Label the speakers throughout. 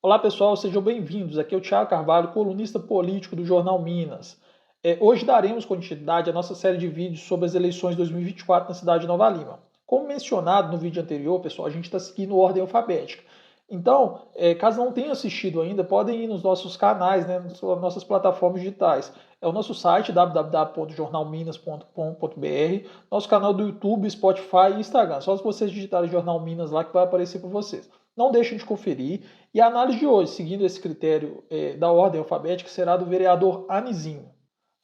Speaker 1: Olá pessoal, sejam bem-vindos. Aqui é o Thiago Carvalho, colunista político do Jornal Minas. Hoje daremos continuidade à nossa série de vídeos sobre as eleições de 2024 na cidade de Nova Lima. Como mencionado no vídeo anterior, pessoal, a gente está seguindo ordem alfabética. Então, caso não tenham assistido ainda, podem ir nos nossos canais, né, nas nossas plataformas digitais. É o nosso site www.jornalminas.com.br, nosso canal do YouTube, Spotify e Instagram. Só se vocês digitarem Jornal Minas lá que vai aparecer para vocês. Não deixem de conferir. E a análise de hoje, seguindo esse critério da ordem alfabética, será do vereador Anizinho.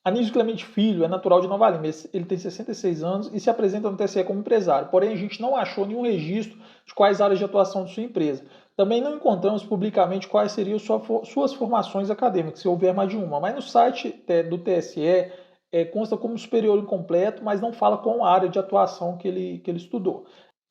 Speaker 1: Anísio Clemente Filho é natural de Nova Lima, ele tem 66 anos e se apresenta no TSE como empresário, porém a gente não achou nenhum registro de quais áreas de atuação de sua empresa. Também não encontramos publicamente quais seriam suas formações acadêmicas, se houver mais de uma, mas no site do TSE consta como superior incompleto, mas não fala qual área de atuação que ele estudou.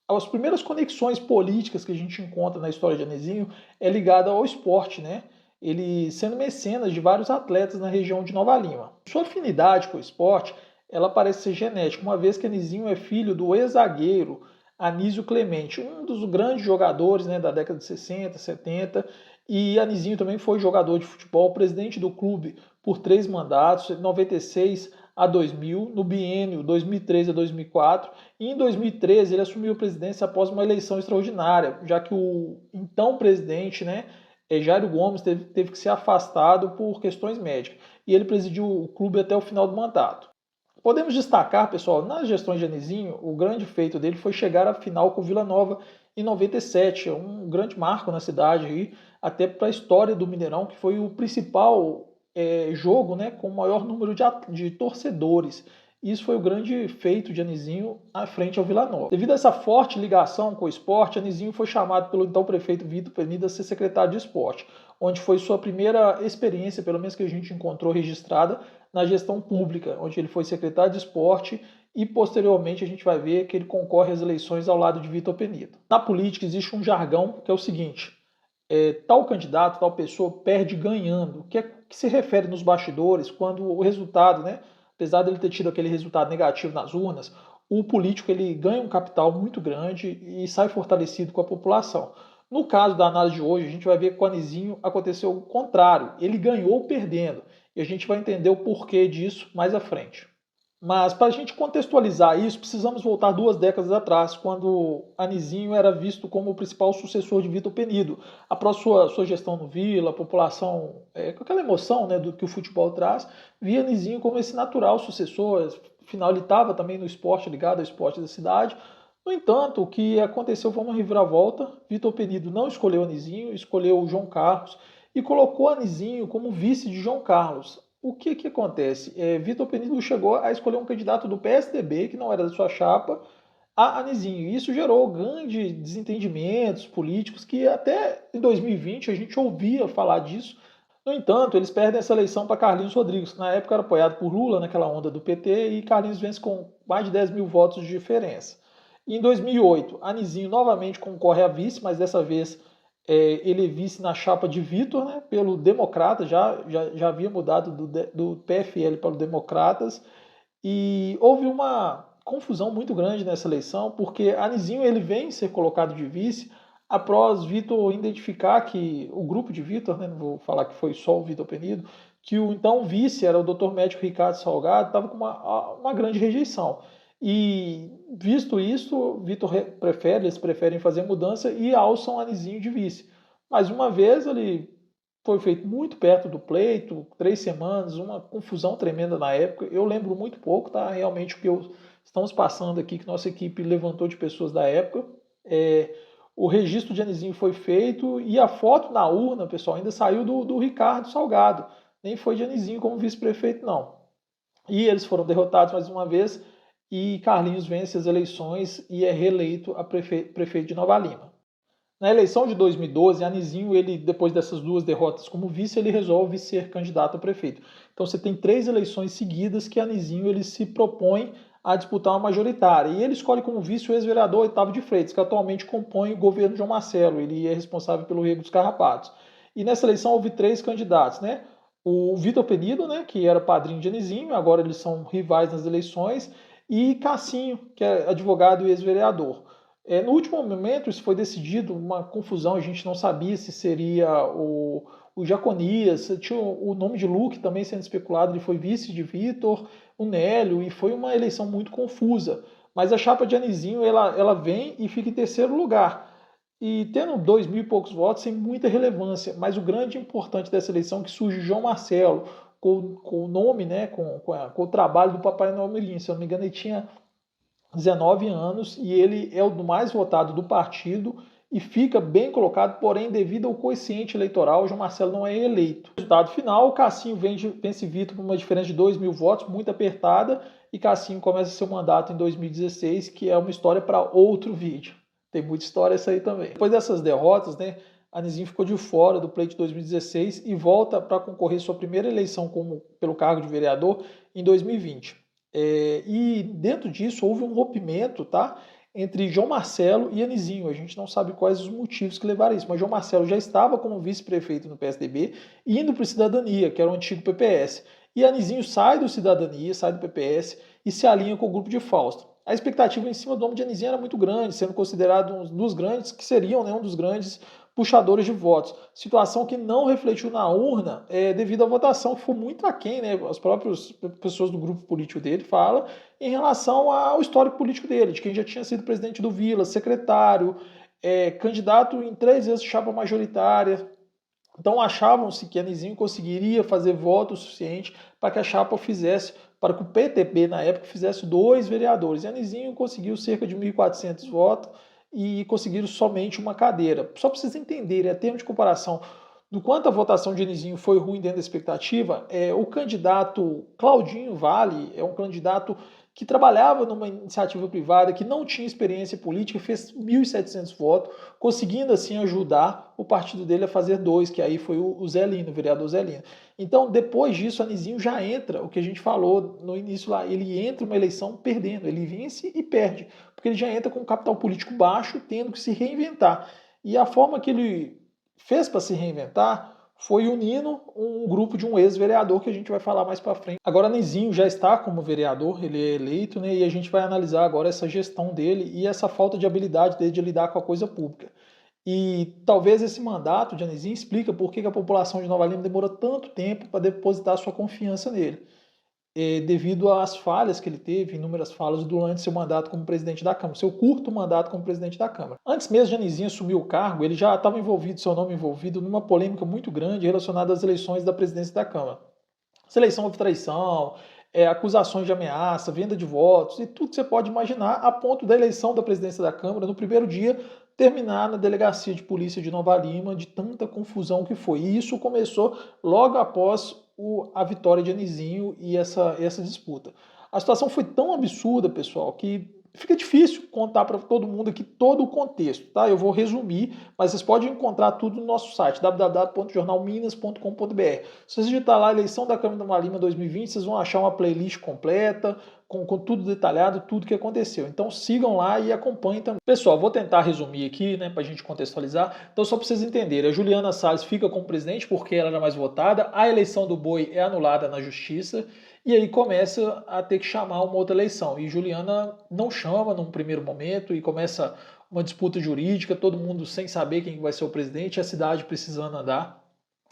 Speaker 1: As primeiras conexões políticas que a gente encontra na história de Anizinho é ligada ao esporte, né? Ele sendo mecenas de vários atletas na região de Nova Lima. Sua afinidade com o esporte, ela parece ser genética, uma vez que Anizinho é filho do ex-zagueiro Anísio Clemente, um dos grandes jogadores, né, da década de 60, 70, e Anizinho também foi jogador de futebol, presidente do clube por 3 mandatos, de 96 a 2000, no biênio 2003 a 2004, e em 2013 ele assumiu a presidência após uma eleição extraordinária, já que o então presidente, né, Jairo Gomes, teve que ser afastado por questões médicas, e ele presidiu o clube até o final do mandato. Podemos destacar, pessoal, nas gestões de Anizinho, o grande feito dele foi chegar à final com o Vila Nova em 97, um grande marco na cidade, aí, até para a história do Mineirão, que foi o principal jogo, né, com o maior número de torcedores. Isso foi o grande feito de Anizinho à frente ao Vila Nova. Devido a essa forte ligação com o esporte, Anizinho foi chamado pelo então prefeito Vitor Penida a ser secretário de esporte, onde foi sua primeira experiência, pelo menos que a gente encontrou registrada, na gestão pública, onde ele foi secretário de esporte e posteriormente a gente vai ver que ele concorre às eleições ao lado de Vitor Penido. Na política existe um jargão que é o seguinte: tal candidato, tal pessoa perde ganhando, que se refere nos bastidores quando o resultado, né, apesar dele ter tido aquele resultado negativo nas urnas, o político ele ganha um capital muito grande e sai fortalecido com a população. No caso da análise de hoje, a gente vai ver que com o Anizinho aconteceu o contrário, ele ganhou perdendo, e a gente vai entender o porquê disso mais à frente. Mas para a gente contextualizar isso, precisamos voltar 2 décadas atrás, quando Anizinho era visto como o principal sucessor de Vitor Penido. Após sua gestão no Vila, a população, com aquela emoção, né, do que o futebol traz, via Anizinho como esse natural sucessor. Afinal, ele estava também no esporte, ligado ao esporte da cidade. No entanto, o que aconteceu foi uma reviravolta. Vitor Penido não escolheu Anizinho, escolheu o João Carlos e colocou Anizinho como vice de João Carlos. O que acontece? Vitor Penido chegou a escolher um candidato do PSDB, que não era da sua chapa, a Anizinho. E isso gerou grandes desentendimentos políticos que até em 2020 a gente ouvia falar disso. No entanto, eles perdem essa eleição para Carlinhos Rodrigues, que na época era apoiado por Lula, naquela onda do PT, e Carlinhos vence com mais de 10 mil votos de diferença. E em 2008, Anizinho novamente concorre a vice, mas dessa vez ele é vice na chapa de Vitor, né, pelo Democratas, já havia mudado do PFL para o Democratas, e houve uma confusão muito grande nessa eleição, porque Anizinho ele vem ser colocado de vice após Vitor identificar que o grupo de Vitor, né, não vou falar que foi só o Vitor Penido, que o então vice era o Dr. médico Ricardo Salgado, estava com uma grande rejeição. E visto isso, eles preferem fazer mudança e alçam Anizinho de vice. Mais uma vez, ele foi feito muito perto do pleito, 3 semanas, uma confusão tremenda na época. Eu lembro muito pouco, tá? Realmente o que estamos passando aqui, que nossa equipe levantou de pessoas da época. O registro de Anizinho foi feito e a foto na urna, pessoal, ainda saiu do Ricardo Salgado. Nem foi de Anizinho como vice-prefeito, não. E eles foram derrotados mais uma vez e Carlinhos vence as eleições e é reeleito a prefeito de Nova Lima. Na eleição de 2012, Anizinho, ele, depois dessas 2 derrotas como vice, ele resolve ser candidato a prefeito. Então você tem 3 eleições seguidas que Anizinho ele se propõe a disputar uma majoritária. E ele escolhe como vice o ex-vereador Otávio de Freitas, que atualmente compõe o governo João Marcelo. Ele é responsável pelo Rego dos Carrapatos. E nessa eleição houve 3 candidatos, né? O Vitor Penido, né, que era padrinho de Anizinho, agora eles são rivais nas eleições, e Cassinho, que é advogado e ex-vereador. No último momento, isso foi decidido, uma confusão, a gente não sabia se seria o Jaconias, tinha o nome de Luque também sendo especulado, ele foi vice de Vitor, o Nélio, e foi uma eleição muito confusa. Mas a chapa de Anizinho, ela vem e fica em terceiro lugar. E tendo 2.000 e poucos votos, sem muita relevância. Mas o grande importante dessa eleição é que surge João Marcelo, com o nome, né, com o trabalho do Papai Noel Mirim. Se eu não me engano, ele tinha 19 anos e ele é o mais votado do partido e fica bem colocado, porém, devido ao coeficiente eleitoral, o João Marcelo não é eleito. Resultado final, o Cassinho vence Vitor por uma diferença de 2.000 votos, muito apertada, e Cassinho começa seu mandato em 2016, que é uma história para outro vídeo. Tem muita história essa aí também. Depois dessas derrotas, né, Anizinho ficou de fora do pleito de 2016 e volta para concorrer sua primeira eleição pelo cargo de vereador em 2020. E dentro disso houve um rompimento, tá, entre João Marcelo e Anizinho. A gente não sabe quais os motivos que levaram a isso, mas João Marcelo já estava como vice-prefeito no PSDB, indo para o Cidadania, que era o antigo PPS. E Anizinho sai do Cidadania, sai do PPS e se alinha com o grupo de Fausto. A expectativa em cima do nome de Anizinho era muito grande, sendo considerado um dos grandes, que seriam, né, um dos grandes puxadores de votos. Situação que não refletiu na urna devido à votação, que foi muito aquém, né? As próprias pessoas do grupo político dele falam em relação ao histórico político dele, de quem já tinha sido presidente do Vila, secretário, candidato em 3 vezes chapa majoritária. Então achavam-se que Anizinho conseguiria fazer voto suficiente para que a chapa fizesse, para que o PTB na época fizesse 2 vereadores. E Anizinho conseguiu cerca de 1.400 votos e conseguiram somente uma cadeira. Só para vocês entenderem, a termo de comparação do quanto a votação de Anizinho foi ruim dentro da expectativa, o candidato Claudinho Vale é um candidato que trabalhava numa iniciativa privada, que não tinha experiência política, fez 1.700 votos, conseguindo assim ajudar o partido dele a fazer 2, que aí foi o Zé Lino, o vereador Zé Lino. Então, depois disso, Anizinho já entra, o que a gente falou no início lá, ele entra uma eleição perdendo, ele vence e perde, porque ele já entra com um capital político baixo, tendo que se reinventar. E a forma que ele fez para se reinventar foi unindo um grupo de um ex-vereador que a gente vai falar mais para frente. Agora Nizinho já está como vereador, ele é eleito, né, e a gente vai analisar agora essa gestão dele e essa falta de habilidade dele de lidar com a coisa pública. E talvez esse mandato de Anizinho explica por que a população de Nova Lima demorou tanto tempo para depositar sua confiança nele, devido às falhas que ele teve, inúmeras falhas durante seu mandato como presidente da Câmara, seu curto mandato como presidente da Câmara. Antes mesmo de Anizinho assumir o cargo, ele já estava envolvido, seu nome envolvido, numa polêmica muito grande relacionada às eleições da presidência da Câmara. Essa eleição houve traição, acusações de ameaça, venda de votos e tudo que você pode imaginar, a ponto da eleição da presidência da Câmara, no primeiro dia, terminar na delegacia de polícia de Nova Lima, de tanta confusão que foi. E isso começou logo após a vitória de Anizinho e essa disputa. A situação foi tão absurda, pessoal, que fica difícil contar para todo mundo aqui todo o contexto, tá? Eu vou resumir, mas vocês podem encontrar tudo no nosso site, www.jornalminas.com.br. Se vocês digitar lá eleição da Câmara de Nova Lima 2020, vocês vão achar uma playlist completa, com tudo detalhado, tudo que aconteceu. Então sigam lá e acompanhem também. Pessoal, vou tentar resumir aqui, né, para a gente contextualizar. Então só para vocês entenderem, a Juliana Salles fica como presidente porque ela era mais votada, a eleição do Boi é anulada na justiça, e aí começa a ter que chamar uma outra eleição. E Juliana não chama num primeiro momento e começa uma disputa jurídica, todo mundo sem saber quem vai ser o presidente, a cidade precisando andar.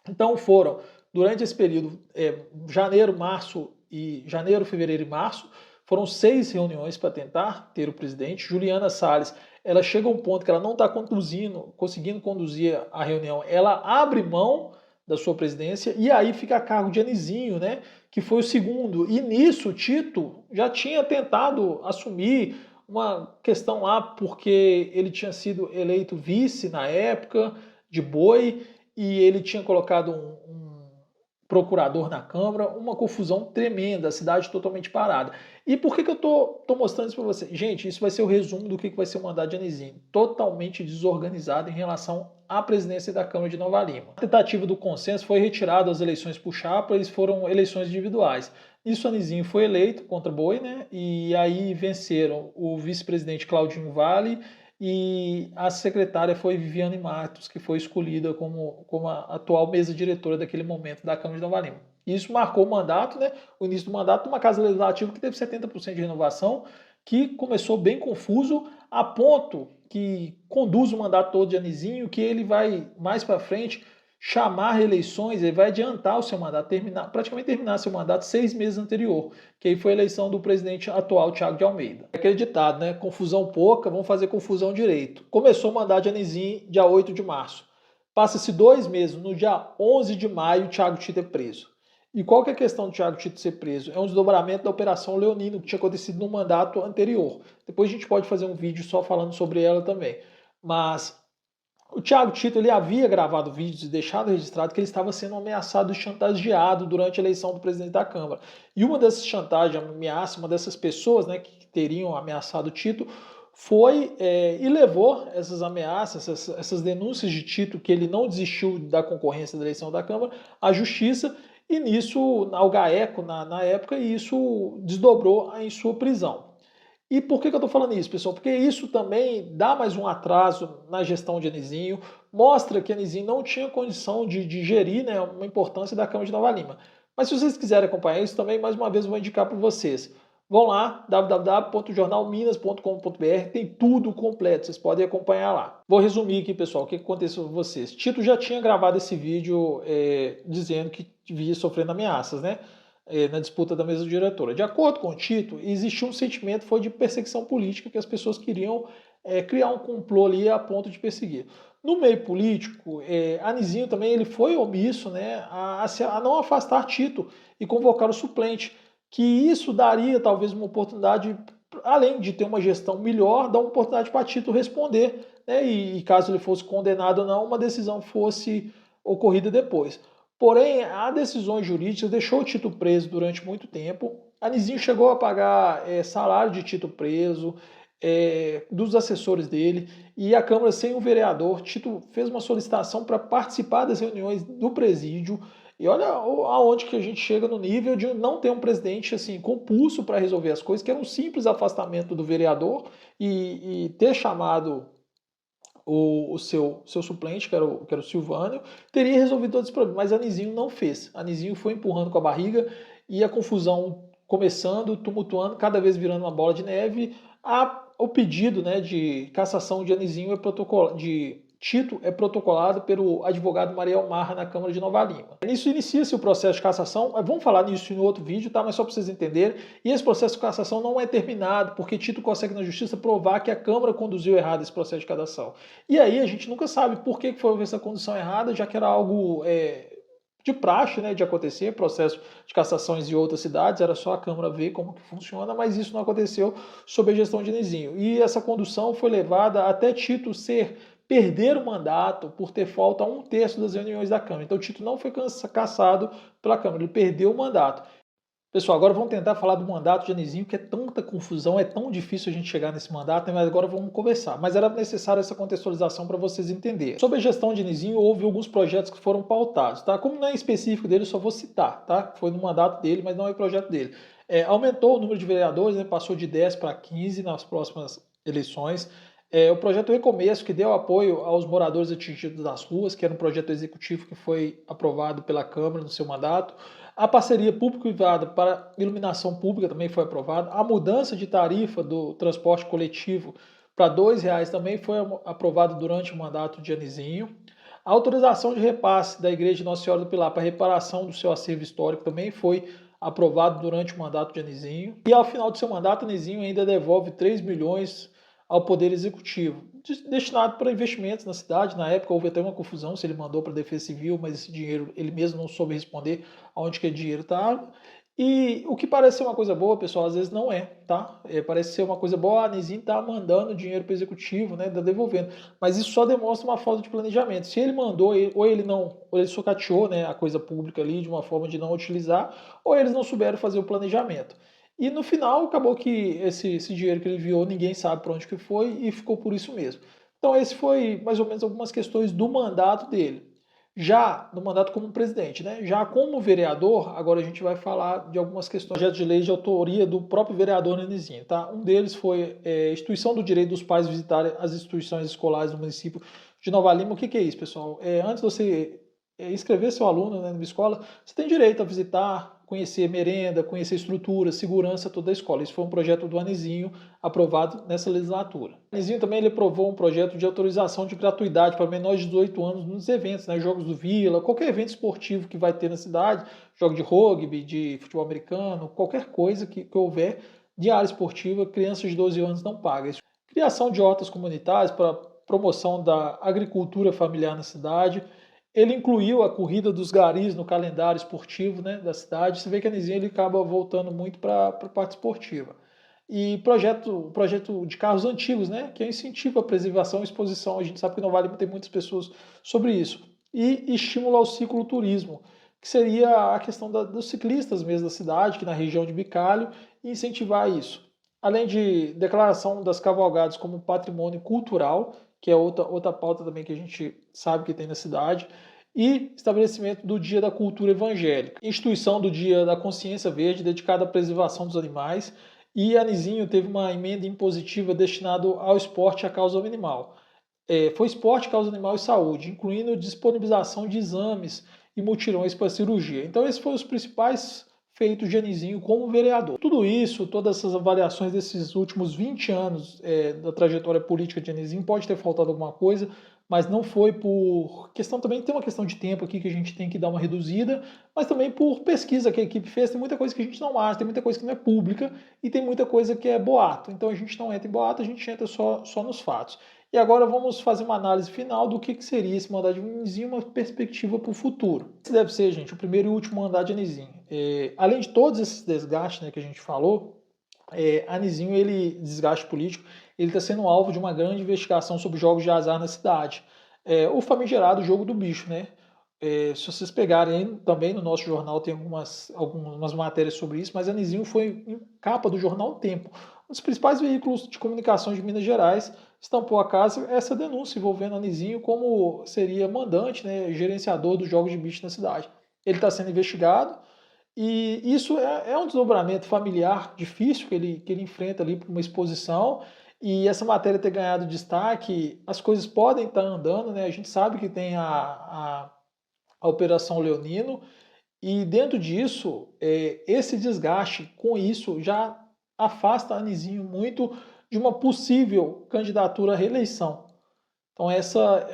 Speaker 1: Então durante esse período, janeiro, fevereiro e março, foram 6 reuniões para tentar ter o presidente. Juliana Salles, ela chega a um ponto que ela não está conseguindo conduzir a reunião, ela abre mão da sua presidência e aí fica a cargo de Anizinho, né, que foi o segundo. E nisso Tito já tinha tentado assumir uma questão lá porque ele tinha sido eleito vice na época de Boi e ele tinha colocado um procurador na Câmara, uma confusão tremenda, a cidade totalmente parada. E por que eu tô mostrando isso para você? Gente, isso vai ser o resumo do que vai ser o mandato de Anizinho. Totalmente desorganizado em relação à presidência da Câmara de Nova Lima. A tentativa do consenso foi retirada as eleições por chapa, eles foram eleições individuais. Isso Anizinho foi eleito contra Boi, né? E aí venceram o vice-presidente Claudinho Vale e a secretária foi Viviane Matos, que foi escolhida como a atual mesa diretora daquele momento da Câmara de Nova Lima. Isso marcou o mandato, né, o início do mandato de uma Casa Legislativa que teve 70% de renovação, que começou bem confuso, a ponto que conduz o mandato todo de Anizinho, que ele vai mais para frente chamar reeleições, ele vai adiantar o seu mandato, praticamente terminar seu mandato 6 meses anterior, que aí foi a eleição do presidente atual, Thiago de Almeida. É aquele ditado, né? Confusão pouca, vamos fazer confusão direito. Começou o mandato de Anizinho dia 8 de março. Passa-se 2 meses, no dia 11 de maio, o Thiago Tito é preso. E qual que é a questão do Thiago Tito ser preso? É um desdobramento da Operação Leonino, que tinha acontecido no mandato anterior. Depois a gente pode fazer um vídeo só falando sobre ela também. Mas o Thiago Tito ele havia gravado vídeos e deixado registrado que ele estava sendo ameaçado e chantageado durante a eleição do presidente da Câmara. E uma dessas chantagens, ameaças, uma dessas pessoas, né, que teriam ameaçado o Tito, foi e levou essas ameaças, essas denúncias de Tito, que ele não desistiu da concorrência da eleição da Câmara, à justiça, e nisso, ao GAECO, na época, e isso desdobrou em sua prisão. E por que eu estou falando isso, pessoal? Porque isso também dá mais um atraso na gestão de Anizinho, mostra que Anizinho não tinha condição de gerir, né, uma importância da Câmara de Nova Lima. Mas se vocês quiserem acompanhar isso também, mais uma vez eu vou indicar para vocês. Vão lá, www.jornalminas.com.br, tem tudo completo, vocês podem acompanhar lá. Vou resumir aqui, pessoal, o que aconteceu com vocês. Tito já tinha gravado esse vídeo dizendo que via sofrendo ameaças, né? Na disputa da mesa diretora. De acordo com o Tito, existiu um sentimento foi de perseguição política, que as pessoas queriam criar um complô ali a ponto de perseguir. No meio político, Anizinho também ele foi omisso, né, a não afastar Tito e convocar o suplente, que isso daria talvez uma oportunidade, além de ter uma gestão melhor, dar uma oportunidade para Tito responder, né, e caso ele fosse condenado ou não, uma decisão fosse ocorrida depois. Porém, há decisões jurídicas deixou o Tito preso durante muito tempo. Anizinho chegou a pagar salário de Tito preso, dos assessores dele, e a Câmara sem o vereador. Tito fez uma solicitação para participar das reuniões do presídio. E olha aonde que a gente chega no nível de não ter um presidente assim compulso para resolver as coisas, que era um simples afastamento do vereador e ter chamado o seu suplente, que era o Silvânio, teria resolvido todos os problemas, mas Anizinho não fez. Anizinho foi empurrando com a barriga e a confusão começando, tumultuando, cada vez virando uma bola de neve. O pedido, né, de cassação de Anizinho de Tito é protocolado pelo advogado Mariel Marra na Câmara de Nova Lima. Nisso inicia-se o processo de cassação, vamos falar nisso em outro vídeo, tá? Mas só para vocês entenderem, e esse processo de cassação não é terminado, porque Tito consegue na justiça provar que a Câmara conduziu errado esse processo de cassação. E aí a gente nunca sabe por que foi essa condução errada, já que era algo de praxe, né, de acontecer, processo de cassações em outras cidades, era só a Câmara ver como que funciona, mas isso não aconteceu sob a gestão de Anizinho. E essa condução foi levada até Tito perder o mandato por ter falta a 1/3 das reuniões da Câmara. Então Tito não foi cassado pela Câmara, ele perdeu o mandato. Pessoal, agora vamos tentar falar do mandato de Anizinho, que é tanta confusão, é tão difícil a gente chegar nesse mandato, mas agora vamos conversar. Mas era necessária essa contextualização para vocês entenderem. Sobre a gestão de Anizinho, houve alguns projetos que foram pautados, tá? Como não é específico dele, eu só vou citar, tá? Foi no mandato dele, mas não é o projeto dele. Aumentou o número de vereadores, né? Passou de 10 para 15 nas próximas eleições. O projeto Recomeço, que deu apoio aos moradores atingidos das ruas, que era um projeto executivo que foi aprovado pela Câmara no seu mandato. A parceria público-privada para iluminação pública também foi aprovada. A mudança de tarifa do transporte coletivo para R$ 2,00 também foi aprovada durante o mandato de Anizinho. A autorização de repasse da Igreja de Nossa Senhora do Pilar para reparação do seu acervo histórico também foi aprovado durante o mandato de Anizinho. E ao final do seu mandato, Anizinho ainda devolve 3 milhões ao Poder Executivo, destinado para investimentos na cidade. Na época houve até uma confusão se ele mandou para a Defesa Civil, mas esse dinheiro ele mesmo não soube responder aonde que o dinheiro estava. E o que parece ser uma coisa boa, pessoal, às vezes não é, tá? Parece ser uma coisa boa, a Anizinho está mandando dinheiro para o Executivo, né, tá devolvendo. Mas isso só demonstra uma falta de planejamento. Se ele mandou, ou ele sucateou, né, a coisa pública ali de uma forma de não utilizar, ou eles não souberam fazer o planejamento. E no final acabou que esse dinheiro que ele enviou ninguém sabe para onde que foi e ficou por isso mesmo. Então esse foi mais ou menos algumas questões do mandato dele. Já no mandato como presidente, né? Já como vereador, agora a gente vai falar de algumas questões de lei de autoria do próprio vereador Nenizinho, tá? Um deles foi instituição do direito dos pais visitarem as instituições escolares do município de Nova Lima. O que é isso, pessoal? Antes de você inscrever seu aluno, né, numa escola, você tem direito a visitar conhecer merenda, conhecer estrutura, segurança toda a escola. Isso foi um projeto do Anizinho aprovado nessa legislatura. O Anizinho também ele aprovou um projeto de autorização de gratuidade para menores de 18 anos nos eventos, né, jogos do Vila, qualquer evento esportivo que vai ter na cidade, jogo de rugby, de futebol americano, qualquer coisa que houver de área esportiva, crianças de 12 anos não pagam. Criação de hortas comunitárias para promoção da agricultura familiar na cidade. Ele incluiu a corrida dos garis no calendário esportivo, né, da cidade. Você vê que a Anizinho ele acaba voltando muito para a parte esportiva. E projeto de carros antigos, né, que é incentivo à preservação e exposição. A gente sabe que não vale ter muitas pessoas sobre isso. E estímulo ao cicloturismo, que seria a questão dos ciclistas mesmo da cidade, que na região de Bicalho, e incentivar isso. Além de declaração das cavalgadas como patrimônio cultural, que é outra pauta também que a gente sabe que tem na cidade, e estabelecimento do Dia da Cultura Evangélica, instituição do Dia da Consciência Verde, dedicada à preservação dos animais, e Anizinho teve uma emenda impositiva destinada ao esporte e à causa animal. Foi esporte, causa animal e saúde, incluindo disponibilização de exames e mutirões para cirurgia. Então esses foram os principais feitos de Anizinho como vereador. Tudo isso, todas essas avaliações desses últimos 20 anos da trajetória política de Anizinho, pode ter faltado alguma coisa, mas não foi por questão também, tem uma questão de tempo aqui que a gente tem que dar uma reduzida, mas também por pesquisa que a equipe fez, tem muita coisa que a gente não acha, tem muita coisa que não é pública e tem muita coisa que é boato. Então a gente não entra em boato, a gente entra só nos fatos. E agora vamos fazer uma análise final do que seria esse mandato de Anizinho, uma perspectiva para o futuro. Esse deve ser, gente, o primeiro e último mandato de Anizinho. Além de todos esses desgastes, né, que a gente falou, Anizinho, desgaste político, ele está sendo alvo de uma grande investigação sobre jogos de azar na cidade. O famigerado jogo do bicho, né? Se vocês pegarem também no nosso jornal tem algumas matérias sobre isso, mas Anizinho foi em capa do jornal O Tempo. Um dos principais veículos de comunicação de Minas Gerais estampou a casa essa denúncia envolvendo Anizinho como seria mandante, né, gerenciador dos jogos de bicho na cidade. Ele está sendo investigado e isso é um desdobramento familiar difícil que ele enfrenta ali para uma exposição. E essa matéria ter ganhado destaque, as coisas podem estar andando, né? A gente sabe que tem a Operação Leonino, e dentro disso, esse desgaste com isso já afasta Anizinho muito de uma possível candidatura à reeleição. Então essa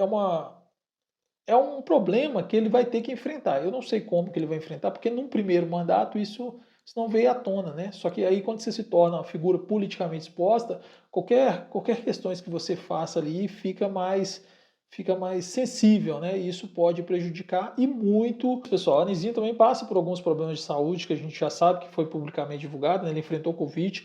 Speaker 1: é um problema que ele vai ter que enfrentar. Eu não sei como que ele vai enfrentar, porque num primeiro mandato isso não veio à tona, né? Só que aí quando você se torna uma figura politicamente exposta, qualquer questões que você faça ali fica mais sensível, né? E isso pode prejudicar e muito. Pessoal, a Anizinho também passa por alguns problemas de saúde que a gente já sabe que foi publicamente divulgado, né? Ele enfrentou Covid,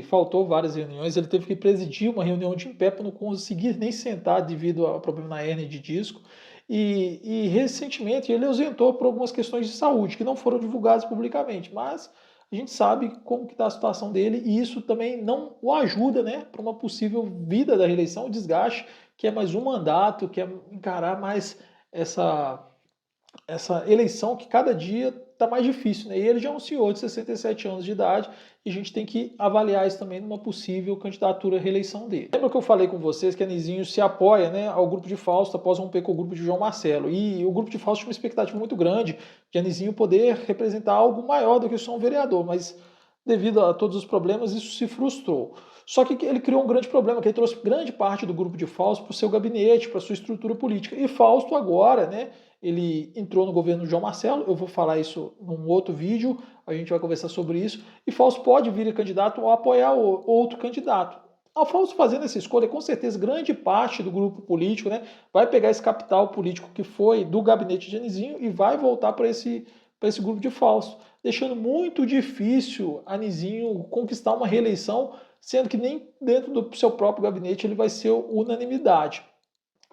Speaker 1: faltou várias reuniões, ele teve que presidir uma reunião de em pé para não conseguir nem sentar devido ao problema na hérnia de disco. E recentemente ele ausentou por algumas questões de saúde que não foram divulgadas publicamente, mas a gente sabe como que está a situação dele e isso também não o ajuda, né, para uma possível vida da reeleição, o desgaste, que é mais um mandato, que é encarar mais essa eleição que cada dia está mais difícil, né? E ele já é um senhor de 67 anos de idade e a gente tem que avaliar isso também numa possível candidatura à reeleição dele. Lembra que eu falei com vocês que Anizinho se apoia, né, ao grupo de Fausto após romper com o grupo de João Marcelo, e o grupo de Fausto tinha uma expectativa muito grande de Anizinho poder representar algo maior do que só um vereador, mas devido a todos os problemas isso se frustrou. Só que ele criou um grande problema, que ele trouxe grande parte do grupo de Fausto para o seu gabinete, para a sua estrutura política. E Fausto agora, né, ele entrou no governo João Marcelo, eu vou falar isso num outro vídeo, a gente vai conversar sobre isso, e Fausto pode vir a candidato ou apoiar outro candidato. Ao Fausto fazendo essa escolha, com certeza, grande parte do grupo político, né, vai pegar esse capital político que foi do gabinete de Anizinho e vai voltar para esse grupo de Fausto, deixando muito difícil Anizinho conquistar uma reeleição, sendo que nem dentro do seu próprio gabinete ele vai ser unanimidade.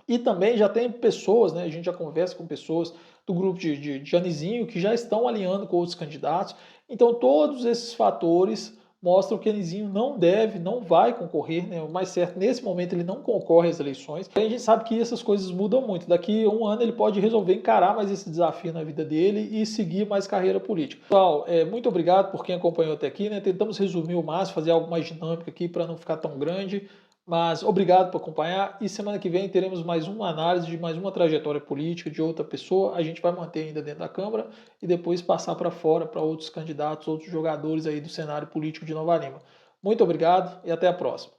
Speaker 1: E também já tem pessoas, né, a gente já conversa com pessoas do grupo de Anizinho que já estão alinhando com outros candidatos. Então todos esses fatores mostram que Anizinho não vai concorrer, né? O mais certo, nesse momento ele não concorre às eleições. A gente sabe que essas coisas mudam muito. Daqui a um ano ele pode resolver encarar mais esse desafio na vida dele e seguir mais carreira política. Pessoal, muito obrigado por quem acompanhou até aqui, né? Tentamos resumir o máximo, fazer algo mais dinâmico aqui para não ficar tão grande. Mas obrigado por acompanhar e semana que vem teremos mais uma análise de mais uma trajetória política de outra pessoa. A gente vai manter ainda dentro da Câmara e depois passar para fora para outros candidatos, outros jogadores aí do cenário político de Nova Lima. Muito obrigado e até a próxima.